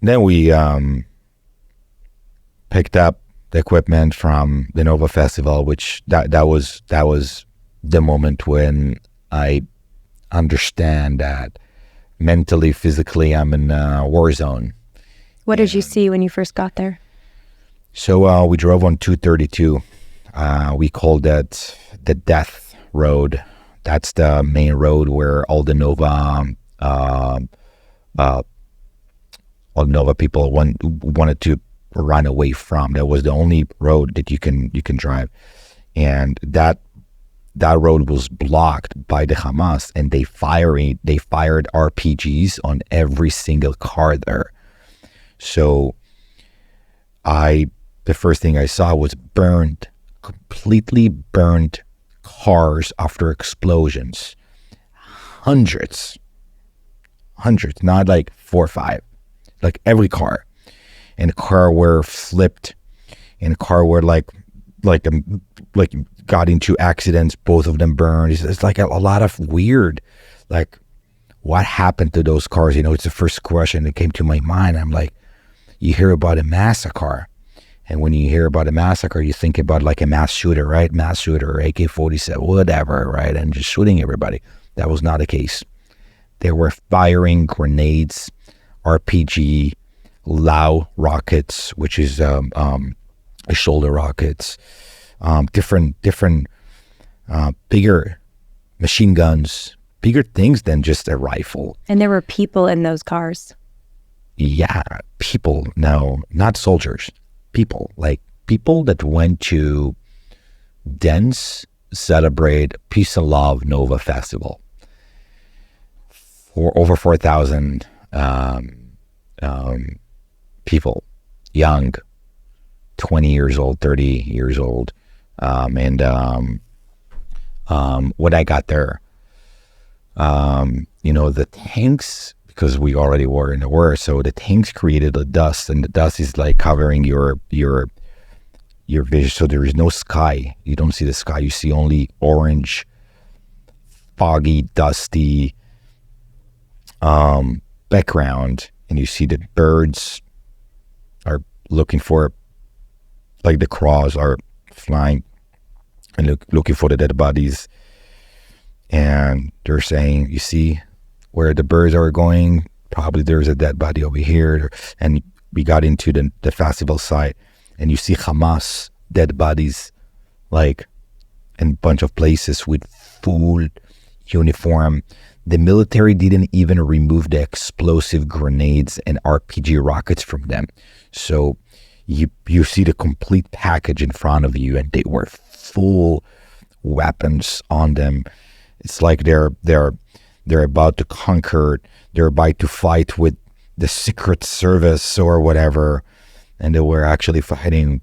Then we picked up the equipment from the Nova Festival, which that was the moment when I understand that mentally, physically, I'm in a war zone. What did you see when you first got there? So we drove on 232. We called that the Death Road. That's the main road where all the Nova people wanted to run away from. That was the only road that you can drive, and that road was blocked by the Hamas, and they fired RPGs on every single car there. So the first thing I saw was completely burned cars after explosions. Hundreds, not like 4 or 5, like every car. And car were flipped, and car were like got into accidents. Both of them burned. It's like a lot of weird, like, what happened to those cars? It's the first question that came to my mind. I'm like, you hear about a massacre, and when you hear about a massacre, you think about like a mass shooter, right? Mass shooter, AK-47, whatever, right? And just shooting everybody. That was not the case. They were firing grenades, RPG, Lao rockets, which is shoulder rockets, different bigger machine guns, bigger things than just a rifle. And there were people in those cars. Yeah, people. No, not soldiers. People, like people that went to celebrate Peace and Love Nova Festival. For over 4,000 people, young, 20 years old, 30 years old. When I got there, the tanks, because we already were in the war, so the tanks created a dust, and the dust is like covering your vision. So there is no sky. You don't see the sky. You see only orange, foggy, dusty background, and you see the birds are looking for, like the crows are flying and looking for the dead bodies, and they're saying, you see where the birds are going, probably there's a dead body over here. And we got into the festival site, and you see Hamas dead bodies, like in a bunch of places with full uniform. The military didn't even remove the explosive grenades and RPG rockets from them. So you see the complete package in front of you, and they were full weapons on them. It's like they're about to conquer, they're about to fight with the Secret Service or whatever, and they were actually fighting.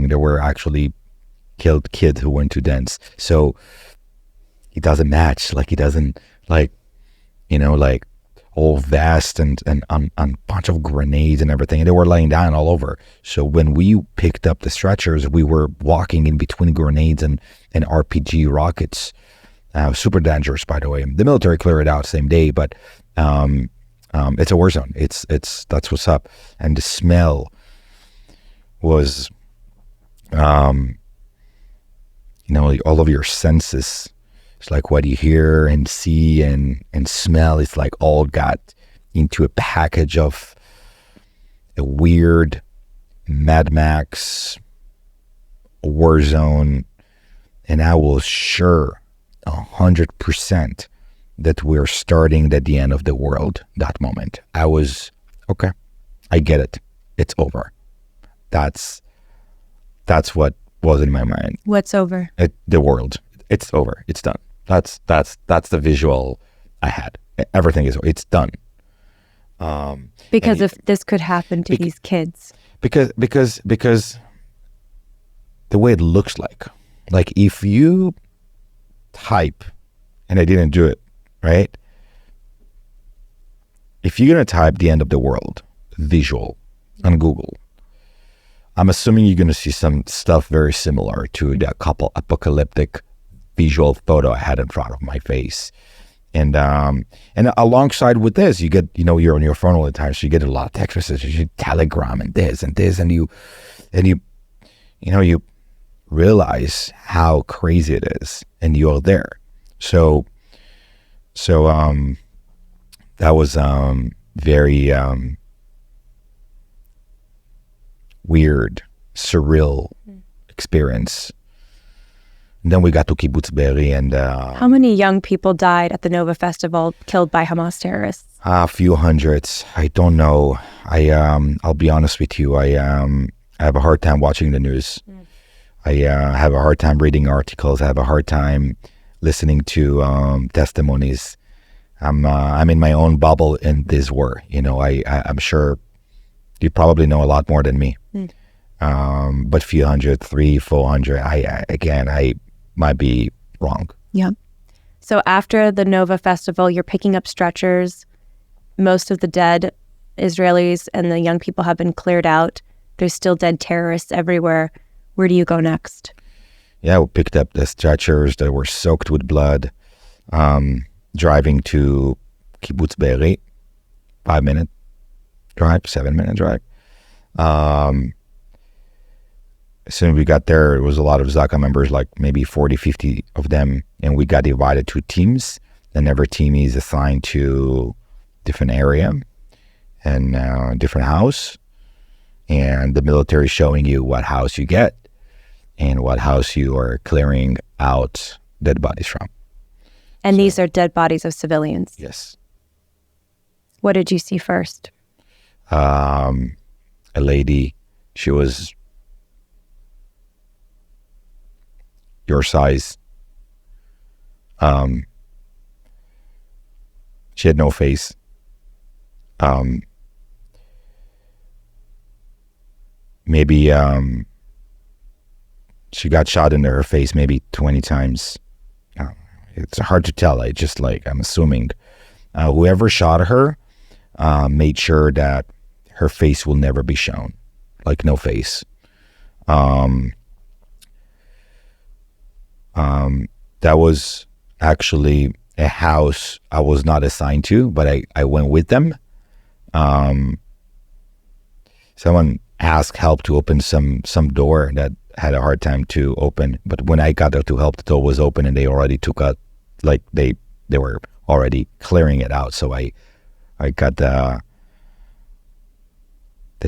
They were actually killed kids who went to dance. So it doesn't match, like it doesn't, like, like all vest and bunch of grenades and everything, and they were laying down all over. So when we picked up the stretchers, we were walking in between grenades and RPG rockets. Super dangerous, by the way. The military cleared it out same day, but it's a war zone. That's what's up. And the smell was, all of your senses. It's like what you hear and see and smell. It's like all got into a package of a weird Mad Max war zone. And I was sure 100% that we're starting at the end of the world. That moment, I was, okay, I get it. It's over. That's what was in my mind. What's over? The world. It's over. It's done. That's the visual I had. Everything is, it's done. Because if this could happen to these kids. Because the way it looks like if you type, and I didn't do it, right? If you're going to type the end of the world visual on Google, I'm assuming you're going to see some stuff very similar to the couple apocalyptic visual photo I had in front of my face. and alongside with this, you get, you're on your phone all the time, so you get a lot of text messages, you Telegram, and this and this, and you realize how crazy it is, and you're there. So that was very weird, surreal experience. And then we got to Kibbutz Be'eri, and How many young people died at the Nova Festival killed by Hamas terrorists? a few hundreds. I don't know. I'll be honest with you. I have a hard time watching the news. I have a hard time reading articles. I have a hard time listening to testimonies. I'm in my own bubble in this war. I'm sure you probably know a lot more than me. But few hundred, 300, 400. I might be wrong. Yeah. So after the Nova Festival, you're picking up stretchers. Most of the dead Israelis and the young people have been cleared out. There's still dead terrorists everywhere. Where do you go next? Yeah, we picked up the stretchers that were soaked with blood, driving to Kibbutz Be'eri, 5-minute drive, 7-minute drive. As soon as we got there, it was a lot of Zaka members, like maybe 40, 50 of them, and we got divided to teams, and every team is assigned to different area and different house, and the military showing you what house you get and what house you are clearing out dead bodies from. And these are dead bodies of civilians. Yes. What did you see first? A lady, she was your size. She had no face. Maybe she got shot into her face maybe 20 times. It's hard to tell. I'm assuming whoever shot her made sure that her face will never be shown, like no face. That was actually a house I was not assigned to, but I went with them. Someone asked help to open some door that had a hard time to open, but when I got there to help, the door was open and they already took out, like they were already clearing it out. So I got the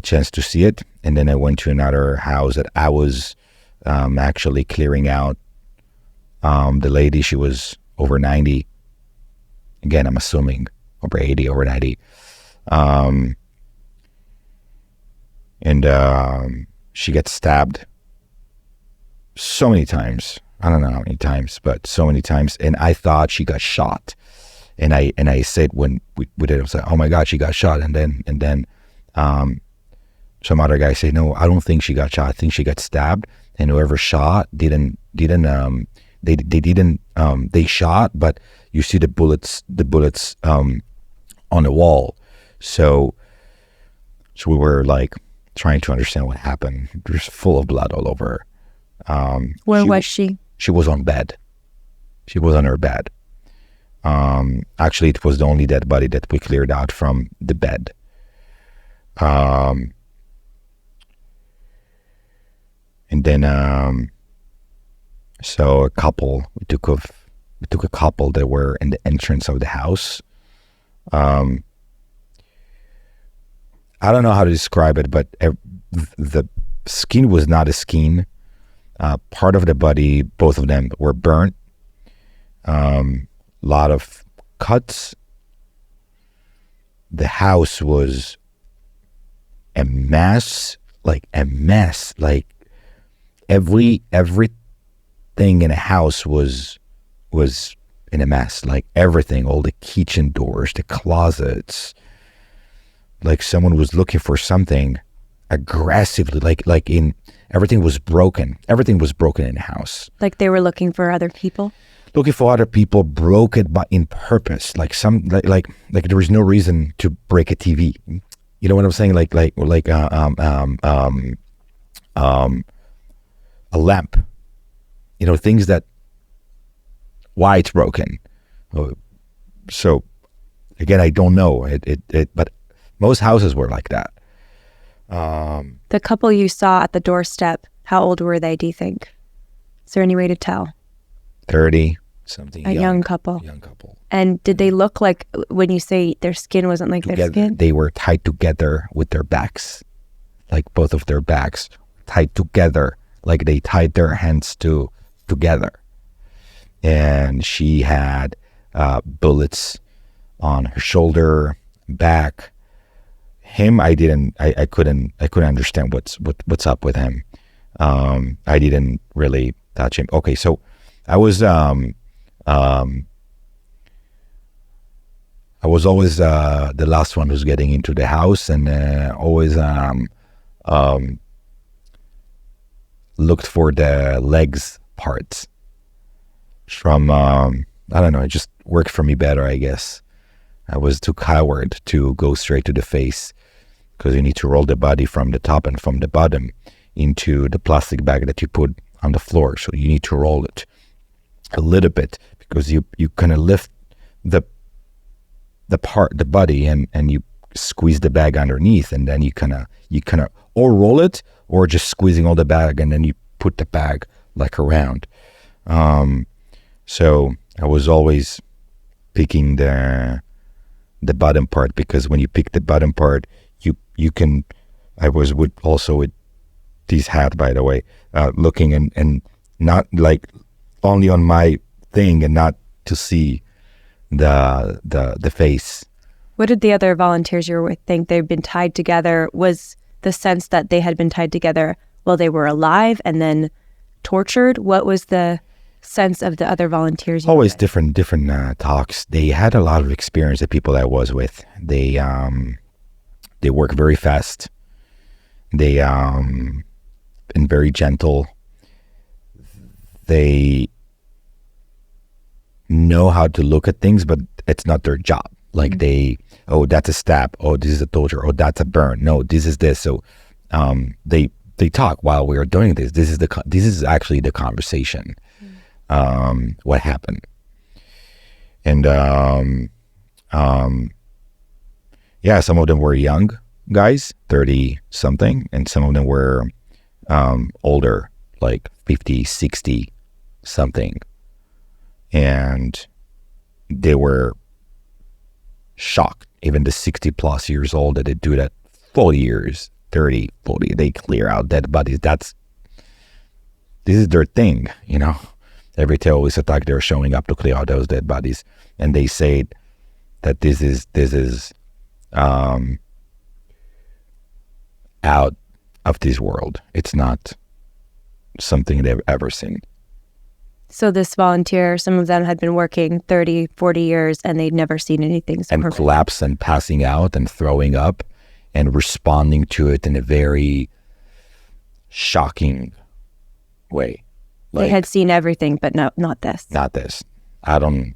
chance to see it, and then I went to another house that I was actually clearing out. The lady, she was over 90. Again, I'm assuming over 80, over 90. And she gets stabbed so many times. I don't know how many times, but so many times. And I thought she got shot. And I said when we did it, I was like, oh my God, she got shot. And then some other guy said, no, I don't think she got shot. I think she got stabbed. And whoever shot they shot, but you see the bullets on the wall. So we were like trying to understand what happened. There's full of blood all over. Where was she? She was on bed. She was on her bed. Actually, it was the only dead body that we cleared out from the bed. And then, so a couple, we took a couple that were in the entrance of the house. I don't know how to describe it, but the skin was not a skin. Part of the body, both of them were burnt. Lot of cuts. The house was a mess, like everything in the house was in a mess, like everything, all the kitchen doors, the closets, like someone was looking for something aggressively, like in everything was broken in the house, Like they were looking for other people? looking for other people, broke it by in purpose, like there was no reason to break a TV, you know what I'm saying, like a lamp, things that, why it's broken, So again, I don't know it, but most houses were like that. The couple you saw at the doorstep, how old were they, do you think? Is there any way to tell? 30 something. A young couple. Young couple. And did they look like, when you say their skin wasn't like their skin? They were tied together with their backs, like both of their backs tied together, like they tied their hands together. And she had bullets on her shoulder, back. Him, I couldn't understand what's up with him. I didn't really touch him. Okay, so I was always the last one who's getting into the house, and always looked for the legs parts from, I don't know, it just worked for me better, I guess. I was too coward to go straight to the face, because you need to roll the body from the top and from the bottom into the plastic bag that you put on the floor. So you need to roll it a little bit, because you kind of lift the body and you squeeze the bag underneath, and then you kind of or roll it, or just squeezing all the bag, and then you put the bag like around. So I was always picking the bottom part, because when you pick the bottom part, you can. I was with this hat, by the way, looking and not like only on my thing, and not to see the face. What did the other volunteers you were with think? They'd been tied together. Was the sense that they had been tied together while they were alive and then tortured? What was the sense of the other volunteers? Always different talks. They had a lot of experience. The people I was with, they work very fast. They and very gentle. They know how to look at things, but it's not their job. Like that's a stab. Oh, this is a torture. Oh, that's a burn. No, this is this. So they talk while we are doing this. This is actually the conversation. What happened. And yeah, some of them were young guys, 30 something, and some of them were older, like 50, 60 something. And they were shocked, even the 60 plus years old, that they do that 40 years, 30, 40, they clear out dead bodies. This is their thing, you know. Every terrorist attack, they're showing up to clear out those dead bodies. And they say that this is out of this world. It's not something they've ever seen. So this volunteer, some of them had been working 30, 40 years, and they'd never seen anything so and horrific. Collapse and passing out and throwing up and responding to it in a very shocking way. They had seen everything, but not this. Not this. I don't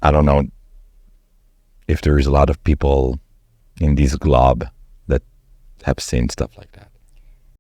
know if there is a lot of people in this globe that have seen stuff like that.